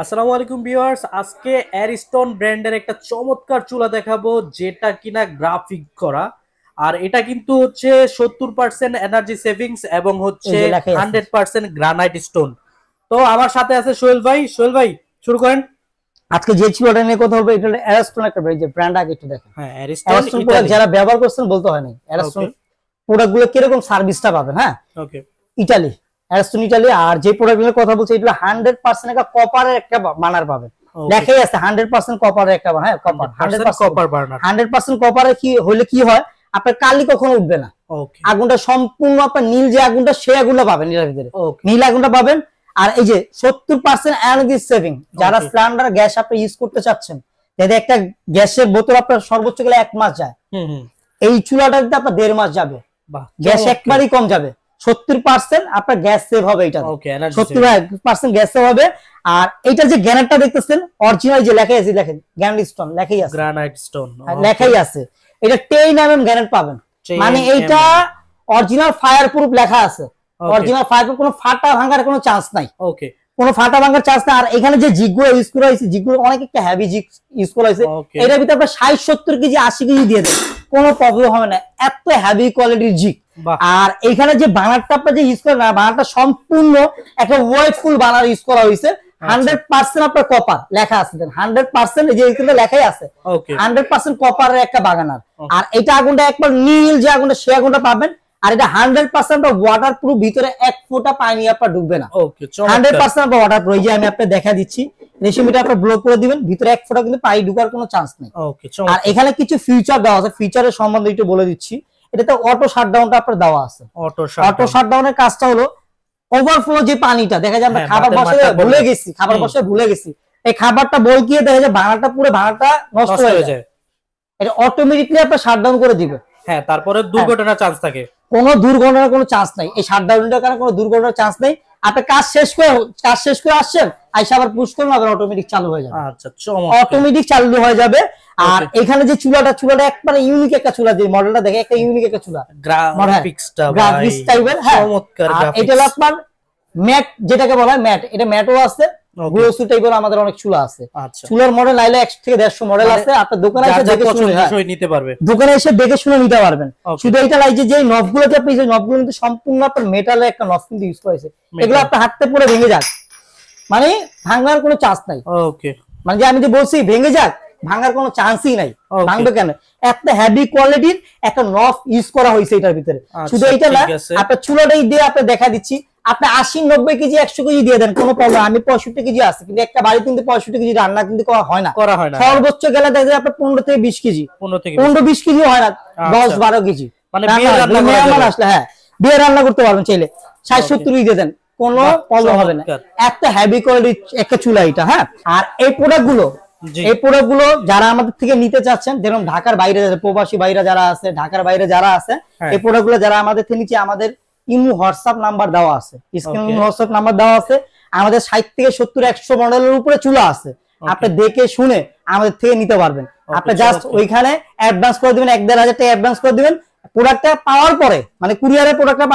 আসসালামু আলাইকুম ভিউয়ার্স, আজকে অ্যারিস্টন ব্র্যান্ডের একটা চমৎকার চুলা দেখাবো যেটা কিনা গ্রাফিক করা। আর এটা কিন্তু হচ্ছে 70% এনার্জি সেভিংস এবং এই হচ্ছে যে লেখাই আছে। 100% গ্রানাইট স্টোন। তো আমার সাথে আছে সোহেল ভাই। সোহেল ভাই, শুরু করেন। আজকে যে চুলাটা নিয়ে কথা বলবো এটা হলো অ্যারাস্টন একটা ব্র্যান্ড, যে ব্র্যান্ড আগে একটু দেখেন। হ্যাঁ, অ্যারিস্টন অ্যারাস্টন প্রোডাক্ট ইতালি। যারা ব্যবহার করছেন বলতে হয় না, অ্যারাস্টন ওকে প্রোডাক্ট গুলো কিরকম সার্ভিসটা পাবেন। হ্যাঁ, ওকে ইটালি, অ্যারাস্টন ইটালি। আর যে প্রোডাক্ট গুলোর কথা বলছি এগুলো 100% একটা কপারের একটা বানার পাবেন। ওকে লেখাই আছে 100% কপারের একটা, হ্যাঁ কপার 100% কপার বার্নার। 100% কপারে কি হলে কি হয়, আপনার কালি কখনো উঠবে না। ওকে আগুনটা সম্পূর্ণ আপনার নীল যে আগুনটা, সেই আগুনটা পাবেন এর ভিতরে, ওকে নীল আগুনটা পাবেন। আর এই যে 70% এনার্জি সেভিং, যারা Okay. সিলিন্ডার গ্যাস আপনি ইউজ করতে চাচ্ছেন, যাতে একটা গ্যাসের বোতল আপনার সর্বোচ্চ গেলে 1 মাস যায়, হুম হুম। এই চুলাটাতে আপনার 1.5 মাস যাবে। বাহ, গ্যাস একবারই কম যাবে, 70% আপনার গ্যাস সেভ হবে এটা। ওকে এনার্জি 70% গ্যাস সেভ হবে। আর এটা যে গ্যানেটটা দেখতেছেন অরিজিনাল যে লেখাই আছে, দেখেন গ্যানেট স্টোন লেখাই আছে, গ্রানাইট স্টোন লেখাই আছে। এটা 10 mm গ্যানেট পাবেন, 10 মানে এইটা অরিজিনাল ফায়ার প্রুফ লেখা আছে। Okay. অরিজিনাল ফায়ার প্রুফ, কোনো ফাটা ভাঙার কোনো চান্স নাই, ওকে কোনো ফাটা ভাঙার চান্স নাই। আর এখানে যে জিগগুলো ইউজ করা হয়েছে, জিগগুলো অনেক একটা হেভি জিগ ইউজ করা হয়েছে। Okay. এটার ভিতরে আপনার 60-70 কেজি 80 কেজি দিয়ে দেন, কোনো প্রবলেম হবে না, এত হেভি কোয়ালিটির জিগ। বাহ। আর এখানে যে বানারটা আপনার যে ইউজ করেন না, বানারটা সম্পূর্ণ একটা ওয়েটফুল বানার ইউজ করা হয়েছে। 100% আপনার কপার লেখা আছে, 100% এই যে এখানে লেখাই আছে, ওকে 100% কপারের একটা বাগানার। Okay. আর এটা আগুনটা একবার নীল যে আগুনটা, সে আগুনটা পাবেন। আর এটা 100% ওয়াটার প্রুফ, ভিতরে 1 ফোঁটা পানি আপনার ঢুকবে না। ওকে 100% ওয়াটার প্রুফ, এই যে আমি আপনাকে দেখা দিচ্ছি, রেশমিটা আপনার ব্লক করে দিবেন, ভিতরে 1 ফোঁটা কিন্তু পানি ঢুকার কোনো চান্স নেই। ওকে আর এখানে কিছু ফিচার দেওয়া আছে, ফিচারের সম্বন্ধে একটু বলে দিচ্ছি। এটাতে অটো শাটডাউনটা আপনার দেওয়া আছে। অটো শাটডাউনের কাজটা হলো ওভারফ্লো যে পানিটা দেখা যায়, আমরা হ্যাঁ, খাবার ভাতের বসাতে মাঠটা ভুলে বললেন। গেছি, খাবার হুম। বসাতে ভুলে গেছি, এই খাবারটা বলকিয়ে দেখা যায় ভাঙাটা, পুরো ভাঙাটা নষ্ট নষ্ট হয়ে হয়ে যায়। যায়। এটা অটোমেটিকলি আপনার শাটডাউন করে দিবে, হ্যাঁ, তারপরে দুর্ঘটনার চান্স থাকে। কোনো দুর্ঘটনার কোনো চান্স নাই। এই শাটডাউনটার কারণে কোনো দুর্ঘটনার চান্স নেই। আপনি কাজ শেষ করে আসছেন, আইসা আবার পুশ করুন, আবার অটোমেটিক চালু হয়ে যাবে, আচ্ছা চমৎকার। অটোমেটিক চালু হয়ে যাবে। আর Okay. এখানে যে চুলাটা একবারে ইউনিক একটা চুলা, যে মডেলটা দেখে একটা ইউনিক একটা চুলা, গ্রাফিক্সটা গ্রাফিক্স টাইপের। হ্যাঁ, চমৎকার আর এটা হলো গ্রাফিক্স। আপনার ম্যাট, যেটাকে বলা হয় ম্যাট, এটা ম্যাটও আছে। Okay. গ্লোসি টাইপের আমাদের অনেক চুলা আছে। আচ্ছা, চুলার মডেল আইলে 100 থেকে 150 মডেল মানে আছে, আপনার দোকানে যার এসে যা দেখে শুনে, হ্যাঁ, পছন্দসই নিতে পারবে। দোকানে এসে দেখে শুনে নিতে পারবেন। Okay. শুধু এটা নাই যে নবগুলোতে আপনি, যে নবগুলো কিন্তু সম্পূর্ণ আপনার মেটালের একটা নব কিন্তু ইউজ করেছে, Metal. এগুলো আপনার হাতে পরে ভেঙে যাক, মানে ভাঙার কোনো চান্স নাই। ওকে মানে যে আমি যে বলছি ভেঙে যাক, ভাঙার কোনো চান্সই নাই। Okay. ভাঙবে কেন? একটা হেভি কোয়ালিটির একটা নব ইউজ করা হয়েছে এটার ভিতরে। আচ্ছা, শুধু এইটা না, ঠিক আছে। আপনার চুলাটাই দিয়ে আপনি দেখা দিচ্ছি, আপনি 80-90 কেজি 100 কেজি দিয়ে দেন, কোনো প্রবলেম। আমি 65 কেজি আছে, কিন্তু একটা বাড়ি কিন্তু 65 কেজি রান্না কিন্তু করা হয় না। সর্বোচ্চ গেলে দেখা যায় আপনার 15 থেকে 20 কেজি, 15-20 কেজি হয় না, 10-12 কেজি মানে আসলে, হ্যাঁ বিয়ে রান্না করতে পারবেন চাইলে। 60-70 দিয়ে দেন, কোনো প্রবলেম হবে না। একটা হেভি কোয়ালিটির একটা চুলা এটা। হ্যাঁ, আর এই প্রোডাক্টগুলো যারা আমাদের থেকে নিতে চাচ্ছেন, যেরকম ঢাকার বাইরে, প্রবাসী বাইরে যারা আছে, ঢাকার বাইরে যারা আছে, এই প্রোডাক্টগুলো যারা আমাদের থেকে নিচে, আমাদের ইমো হোয়াটসঅ্যাপ নাম্বার দেওয়া আছে, স্ক্রিনে হোয়াটসঅ্যাপ নাম্বার দেওয়া আছে। আমাদের 60 থেকে 70-100 মডেলের উপরে চুলা আছে, আপনি দেখে শুনে আমাদের থেকে নিতে পারবেন। আপনি জাস্ট ওইখানে অ্যাডভান্স করে দিবেন, 1-1.5 হাজার টাকা অ্যাডভান্স করে দিবেন। প্রোডাক্টটা পাওয়ার পরে, মানে কুরিয়ারে প্রোডাক্টটা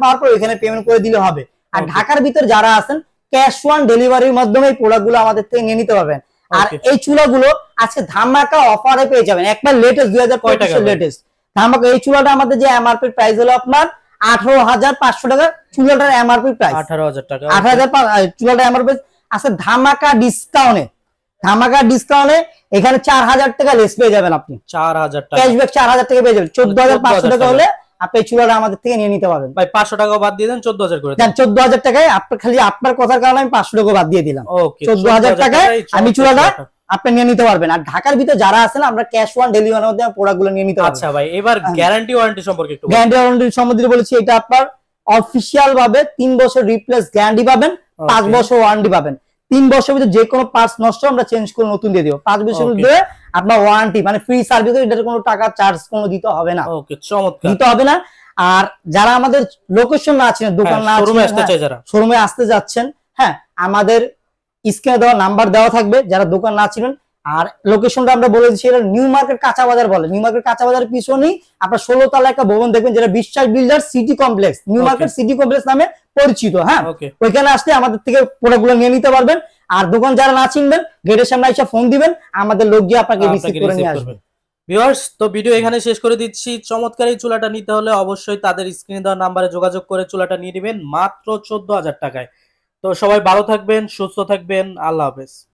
পাওয়ার পরে ওইখানে পেমেন্ট করে দিলে হবে। আর ঢাকার ভিতর যারা আছেন, ক্যাশ অন ডেলিভারির মাধ্যমে এই প্রোডাক্টগুলো আমাদের থেকে নিয়ে নিতে পারবেন। আর এই চুলাগুলো আজকে ধামাকা অফারে পেয়ে যাবেন, একবার লেটেস্ট 2025 লেটেস্ট ধামাকা। এই চুলাটা আমাদের যে এমআরপি প্রাইস হলো আপনার 18,500 টাকা, চুলাটার এমআরপি প্রাইস 18,000 টাকা। 18,000 চুলাটার এমআরপি আছে। ধামাকা ডিসকাউন্টে এখানে 4,000 টাকা লেস পেয়ে যাবেন, আপনি 4,000 টাকা ক্যাশব্যাক 4,000 টাকা পেয়ে যাবেন। 14,500 টাকা হলে আপনি এই চুলাটা আমাদের থেকে নিয়ে নিতে পারবেন। ভাই 500 টাকা বাদ দিয়ে দেন, 14,000 করে দেন। 14,000 টাকায় আপনার, খালি আপনার কথার কারণে আমি 500 টাকা বাদ দিয়ে দিলাম। ওকে 14,000 টাকায় আমি চুলাটা আপনি নিয়ে নিতে পারবেন। আর ঢাকার ভিতরে যারা আছেন, আমরা ক্যাশ অন ডেলিভারির মধ্যে প্রোডাক্টগুলো নিয়ে নিতে পারবেন। আচ্ছা ভাই, এবার গ্যারান্টি ওয়ারেন্টি সম্পর্কে একটু বলুন। গ্যারান্টি ওয়ারেন্টি সম্বন্ধে বলেছি, এটা আপনার অফিশিয়াল ভাবে 3 বছর রিপ্লেস গ্যারান্টি পাবেন, 5 বছর ওয়ারেন্টি পাবেন। 3 বছরের ভিতরে যে কোনো পার্টস নষ্ট আমরা চেঞ্জ করে নতুন দিয়ে দিব। 5 বছরের ভিতরে আপনার ওয়ারেন্টি, মানে ফ্রি সার্ভিস, এটার কোনো টাকা চার্জ কোনো দিতে হবে না। ওকে চমৎকার, দিতে হবে না। আর যারা আমাদের লোকেশন না আছেন, দোকান না আছেন, শোরুমে আসতে যাচ্ছেন, হ্যাঁ আমাদের স্ক্রিনে দেওয়া নাম্বার দেওয়া থাকবে, যারা দোকান না ছিলেন। আর লোকেশনটা আমরা বলে দিচ্ছি, এটা নিউ মার্কেট কাঁচা বাজার বলে। নিউ মার্কেট কাঁচা বাজারের পিছনেই আপনার 16 তলা একটা ভবন দেখবেন, যেটা বিশ্বাস builder city complex, new market city complex নামে পরিচিত। হ্যাঁ, ওইখানে আসলে আমাদের থেকে প্রোডাক্টগুলো নিয়ে নিতে পারবেন। আর দোকান যারা না চিনবেন গেটের সামনে এসে ফোন দিবেন, আমাদের লোক গিয়ে আপনাকে রিসিভ করে নিয়ে আসবে। ভিউয়ার্স, তো ভিডিও এখানে শেষ করে দিচ্ছি। চমৎকার এই চুলাটা নিতে হলে অবশ্যই তাদের স্ক্রিনে দেওয়া নাম্বারে যোগাযোগ করে চুলাটা নিয়ে নেবেন মাত্র 14,000 টাকায়। তো সবাই ভালো থাকবেন, সুস্থ থাকবেন, আল্লাহ হাফেজ।